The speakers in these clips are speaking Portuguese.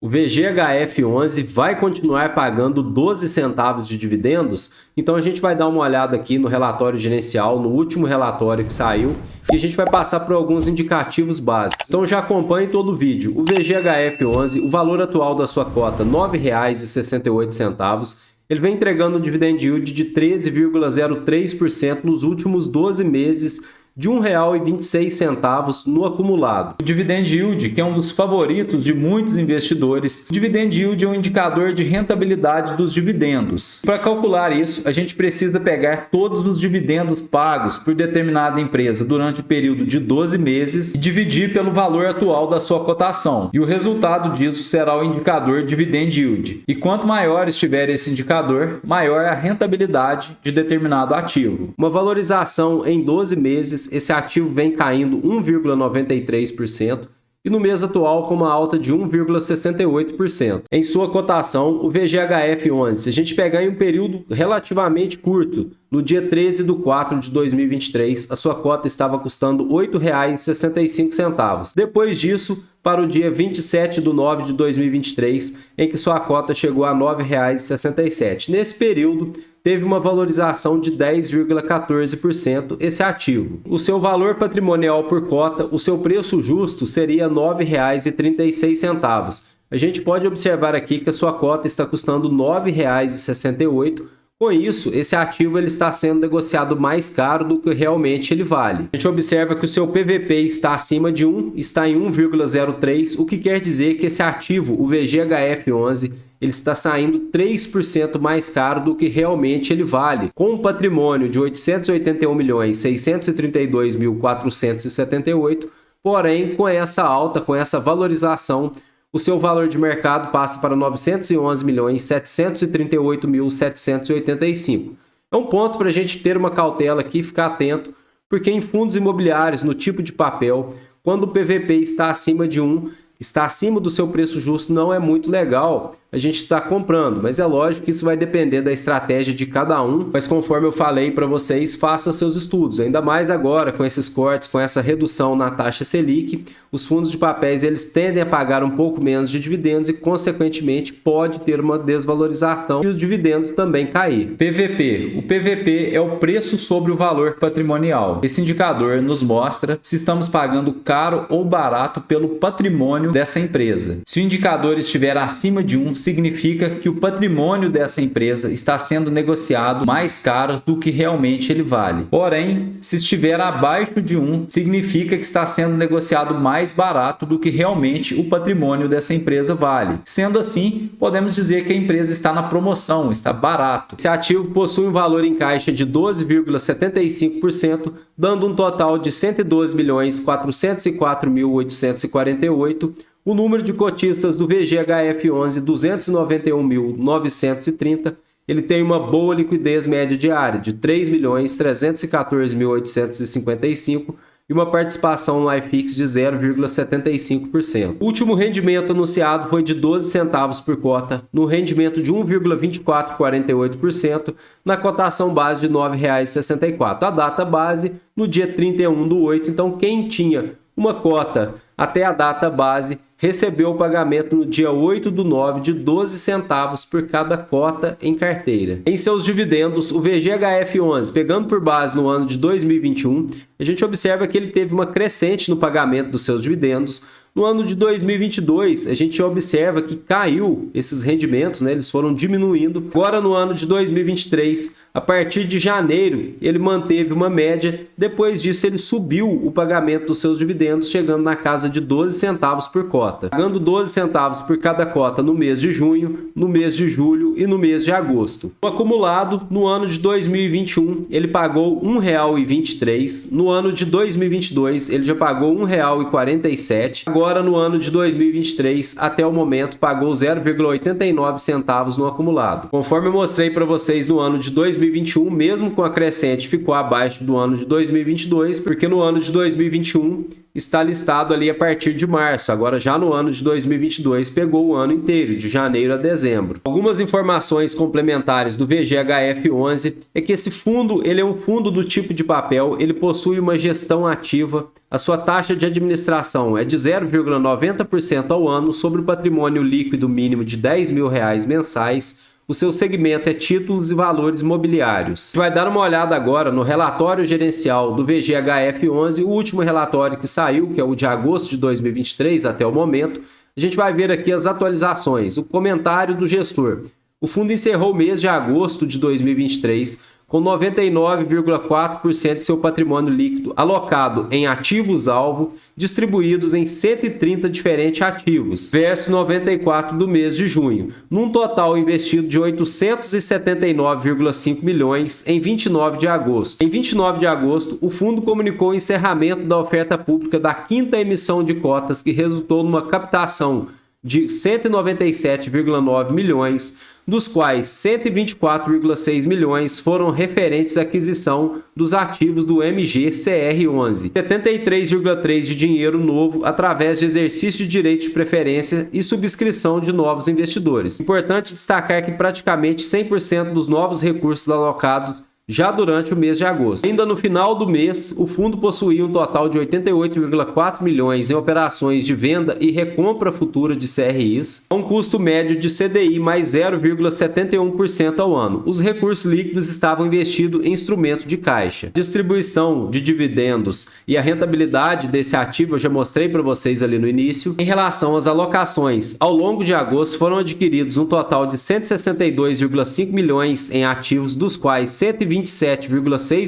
O VGHF11 vai continuar pagando 12 centavos de dividendos, então a gente vai dar uma olhada aqui no relatório gerencial, no último relatório que saiu, e a gente vai passar por alguns indicativos básicos. Então já acompanhe todo o vídeo. O VGHF11, o valor atual da sua cota R$ 9,68. Ele vem entregando um dividend yield de 13,03% nos últimos 12 meses, de R$ 1,26 no acumulado. O dividend yield, que é um dos favoritos de muitos investidores, o dividend yield é um indicador de rentabilidade dos dividendos. Para calcular isso, a gente precisa pegar todos os dividendos pagos por determinada empresa durante o período de 12 meses e dividir pelo valor atual da sua cotação. E o resultado disso será o indicador dividend yield. E quanto maior estiver esse indicador, maior a rentabilidade de determinado ativo. Uma valorização em 12 meses, esse ativo vem caindo 1,93% e no mês atual com uma alta de 1,68%. Em sua cotação, o VGHF11, se a gente pegar em um período relativamente curto, no dia 13/4 de 2023, a sua cota estava custando R$ 8,65. Depois disso, para o dia 27/9 de 2023, em que sua cota chegou a R$ 9,67. Nesse período, teve uma valorização de 10,14% esse ativo. O seu valor patrimonial por cota, o seu preço justo seria R$ 9,36. A gente pode observar aqui que a sua cota está custando R$ 9,68. Com isso, esse ativo ele está sendo negociado mais caro do que realmente ele vale. A gente observa que o seu PVP está acima de 1, está em 1,03, o que quer dizer que esse ativo, o VGHF11, ele está saindo 3% mais caro do que realmente ele vale, com um patrimônio de R$ 881.632.478, porém, com essa alta, com essa valorização, o seu valor de mercado passa para R$ 911.738.785. É um ponto para a gente ter uma cautela aqui e ficar atento, porque em fundos imobiliários, no tipo de papel, quando o PVP está acima de 1, está acima do seu preço justo, não é muito legal a gente está comprando, mas é lógico que isso vai depender da estratégia de cada um, mas conforme eu falei para vocês, faça seus estudos, ainda mais agora com esses cortes, com essa redução na taxa Selic, os fundos de papéis eles tendem a pagar um pouco menos de dividendos e consequentemente pode ter uma desvalorização e os dividendos também cair. PVP, o PVP é o preço sobre o valor patrimonial. Esse indicador nos mostra se estamos pagando caro ou barato pelo patrimônio dessa empresa. Se o indicador estiver acima de 1, significa que o patrimônio dessa empresa está sendo negociado mais caro do que realmente ele vale. Porém, se estiver abaixo de 1, significa que está sendo negociado mais barato do que realmente o patrimônio dessa empresa vale. Sendo assim, podemos dizer que a empresa está na promoção, está barato. Esse ativo possui um valor em caixa de 12,75%, dando um total de R$ 102.404.848. O número de cotistas do VGHF11, 291.930, ele tem uma boa liquidez média diária de 3.314.855 e uma participação no iFix de 0,75%. O último rendimento anunciado foi de 12 centavos por cota, no rendimento de 1,2448%, na cotação base de R$ 9,64. A data base no dia 31/8, então quem tinha uma cota até a data base recebeu o pagamento no dia 8/9 de 12 centavos por cada cota em carteira. Em seus dividendos, o VGHF11, pegando por base no ano de 2021, a gente observa que ele teve uma crescente no pagamento dos seus dividendos. No ano de 2022, a gente observa que caiu esses rendimentos, né? Eles foram diminuindo. Agora, no ano de 2023, a partir de janeiro, ele manteve uma média. Depois disso, ele subiu o pagamento dos seus dividendos, chegando na casa de 12 centavos por cota. Pagando 12 centavos por cada cota no mês de junho, no mês de julho e no mês de agosto. No acumulado, no ano de 2021, ele pagou R$ 1,23. No ano de 2022, ele já pagou R$ 1,47. Agora, no ano de 2023, até o momento, pagou 0,89 centavos no acumulado. Conforme eu mostrei para vocês no ano de 2021, mesmo com a crescente, ficou abaixo do ano de 2022, porque no ano de 2021 está listado ali a partir de março. Agora já no ano de 2022 pegou o ano inteiro, de janeiro a dezembro. Algumas informações complementares do VGHF11 é que esse fundo, ele é um fundo do tipo de papel, ele possui uma gestão ativa, a sua taxa de administração é de 0,90% ao ano sobre o patrimônio líquido mínimo de R$10 mil mensais. O seu segmento é títulos e valores mobiliários. A gente vai dar uma olhada agora no relatório gerencial do VGHF11, o último relatório que saiu, que é o de agosto de 2023 até o momento. A gente vai ver aqui as atualizações, o comentário do gestor. O fundo encerrou o mês de agosto de 2023 com 99,4% de seu patrimônio líquido alocado em ativos-alvo, distribuídos em 130 diferentes ativos, versus 94 do mês de junho, num total investido de 879,5 milhões em 29 de agosto. Em 29 de agosto, o fundo comunicou o encerramento da oferta pública da quinta emissão de cotas, que resultou numa captação de 197,9 milhões, dos quais 124,6 milhões foram referentes à aquisição dos ativos do MGCR11, 73,3 de dinheiro novo através de exercício de direito de preferência e subscrição de novos investidores. Importante destacar que praticamente 100% dos novos recursos alocados já durante o mês de agosto. Ainda no final do mês, o fundo possuía um total de 88,4 milhões em operações de venda e recompra futura de CRIs, a um custo médio de CDI mais 0,71% ao ano. Os recursos líquidos estavam investidos em instrumento de caixa. Distribuição de dividendos e a rentabilidade desse ativo eu já mostrei para vocês ali no início. Em relação às alocações, ao longo de agosto foram adquiridos um total de 162,5 milhões em ativos, dos quais 127,6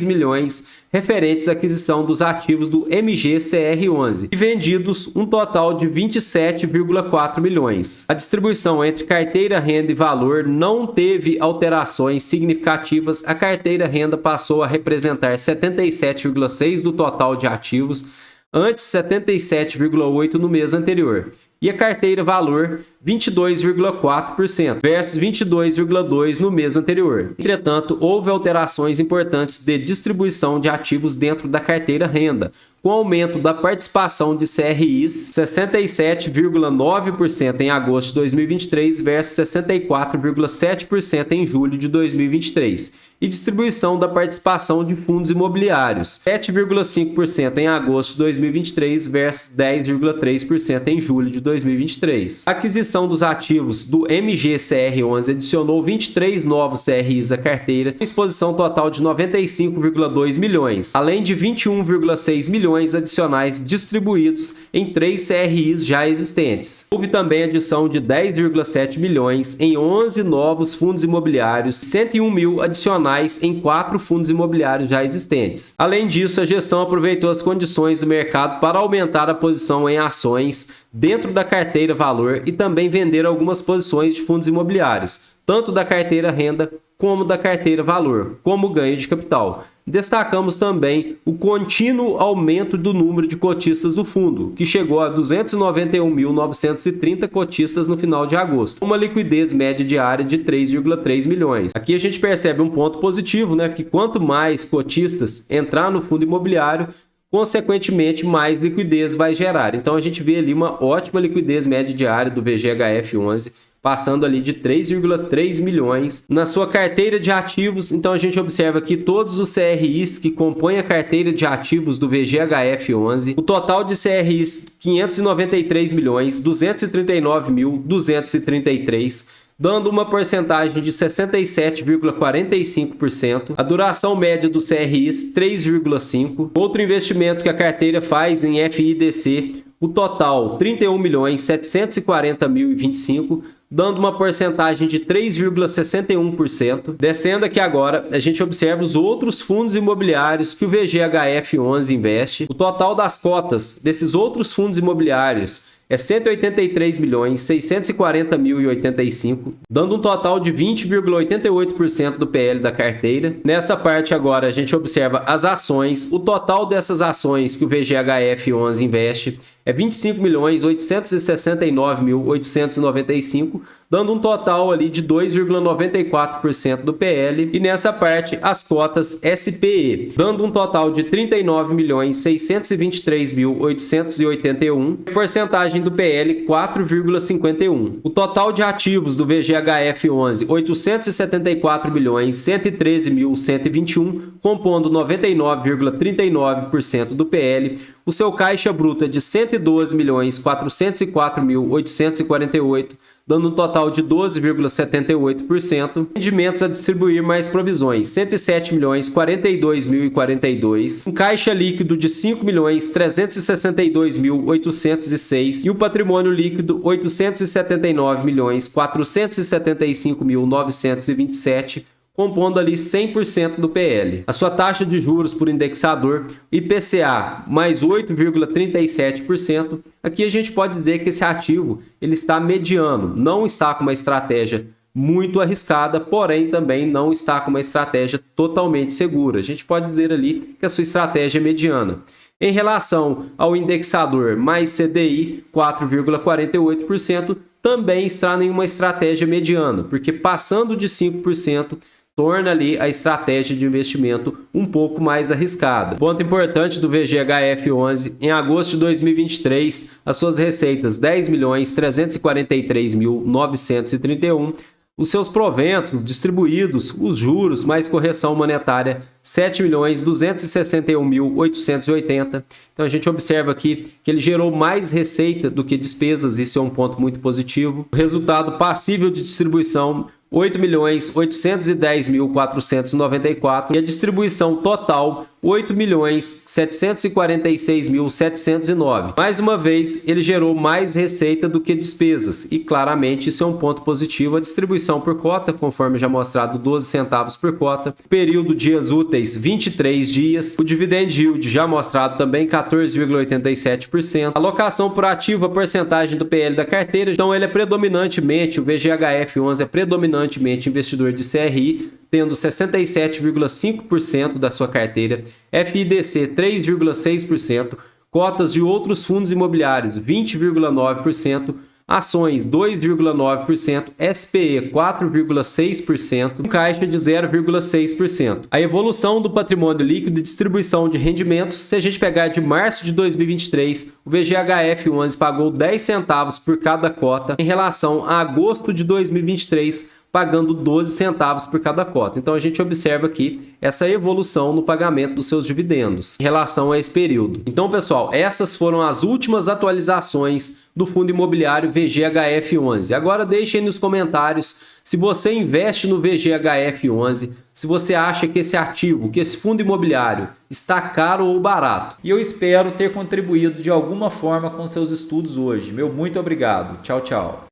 milhões referentes à aquisição dos ativos do MGCR11 e vendidos um total de 27,4 milhões. A distribuição entre carteira, renda e valor não teve alterações significativas. A carteira renda passou a representar 77,6% do total de ativos, antes 77,8% no mês anterior. E a carteira valor 22,4% versus 22,2% no mês anterior. Entretanto, houve alterações importantes de distribuição de ativos dentro da carteira renda, com aumento da participação de CRIs 67,9% em agosto de 2023 versus 64,7% em julho de 2023. E distribuição da participação de fundos imobiliários 7,5% em agosto de 2023 versus 10,3% em julho de 2023. A aquisição dos ativos do MGCR11 adicionou 23 novos CRIs à carteira, com exposição total de 95,2 milhões, além de 21,6 milhões adicionais distribuídos em 3 CRIs já existentes. Houve também adição de 10,7 milhões em 11 novos fundos imobiliários, 101 mil adicionais em 4 fundos imobiliários já existentes. Além disso, a gestão aproveitou as condições do mercado para aumentar a posição em ações dentro da carteira valor e também vender algumas posições de fundos imobiliários, tanto da carteira renda como da carteira valor, como ganho de capital. Destacamos também o contínuo aumento do número de cotistas do fundo, que chegou a 291.930 cotistas no final de agosto, uma liquidez média diária de 3,3 milhões. Aqui a gente percebe um ponto positivo, né, que quanto mais cotistas entrar no fundo imobiliário, consequentemente mais liquidez vai gerar. Então a gente vê ali uma ótima liquidez média diária do VGHF11, passando ali de 3,3 milhões na sua carteira de ativos. Então a gente observa aqui todos os CRIs que compõem a carteira de ativos do VGHF11. O total de CRIs, 593 milhões, 239.233, dando uma porcentagem de 67,45%. A duração média do CRIs, 3,5. Outro investimento que a carteira faz em FIDC, o total, 31.740.025, dando uma porcentagem de 3,61%. Descendo aqui agora, a gente observa os outros fundos imobiliários que o VGHF11 investe. O total das cotas desses outros fundos imobiliários é 183.640.085, dando um total de 20,88% do PL da carteira. Nessa parte agora a gente observa as ações. O total dessas ações que o VGHF11 investe é 25.869.895, dando um total ali de 2,94% do PL. E nessa parte, as cotas SPE, dando um total de 39.623.881, porcentagem do PL 4,51. O total de ativos do VGHF11, 874.113.121, compondo 99,39% do PL. O seu caixa bruto é de 112.404.848, dando um total de 12,78%. Rendimentos a distribuir mais provisões, 107.042.042. Um caixa líquido de 5.362.806 e o patrimônio líquido 879.475.927, compondo ali 100% do PL. A sua taxa de juros por indexador, IPCA, mais 8,37%. Aqui a gente pode dizer que esse ativo ele está mediano, não está com uma estratégia muito arriscada, porém também não está com uma estratégia totalmente segura. A gente pode dizer ali que a sua estratégia é mediana. Em relação ao indexador mais CDI, 4,48%, também está em uma estratégia mediana, porque passando de 5%, torna ali a estratégia de investimento um pouco mais arriscada. Ponto importante do VGHF11, em agosto de 2023, as suas receitas 10.343.931, os seus proventos distribuídos, os juros mais correção monetária 7.261.880. Então a gente observa aqui que ele gerou mais receita do que despesas, isso é um ponto muito positivo. O resultado passível de distribuição 8.810.494 e a distribuição total 8.746.709. Mais uma vez, ele gerou mais receita do que despesas e claramente isso é um ponto positivo. A distribuição por cota, conforme já mostrado, 12 centavos por cota. Período dias úteis, 23 dias. O dividend yield já mostrado também, 14,87%. Alocação por ativo, a porcentagem do PL da carteira. Então ele é predominantemente, o VGHF11 é predominantemente investidor de CRI, tendo 67,5% da sua carteira, FIDC 3,6%, cotas de outros fundos imobiliários 20,9%, ações 2,9%, SPE 4,6%, caixa de 0,6%. A evolução do patrimônio líquido e distribuição de rendimentos, se a gente pegar de março de 2023, o VGHF11 pagou 10 centavos por cada cota em relação a agosto de 2023, pagando 12 centavos por cada cota. Então a gente observa aqui essa evolução no pagamento dos seus dividendos em relação a esse período. Então, pessoal, essas foram as últimas atualizações do fundo imobiliário VGHF11. Agora deixe aí nos comentários se você investe no VGHF11, se você acha que esse ativo, que esse fundo imobiliário está caro ou barato. E eu espero ter contribuído de alguma forma com seus estudos hoje. Meu muito obrigado. Tchau, tchau.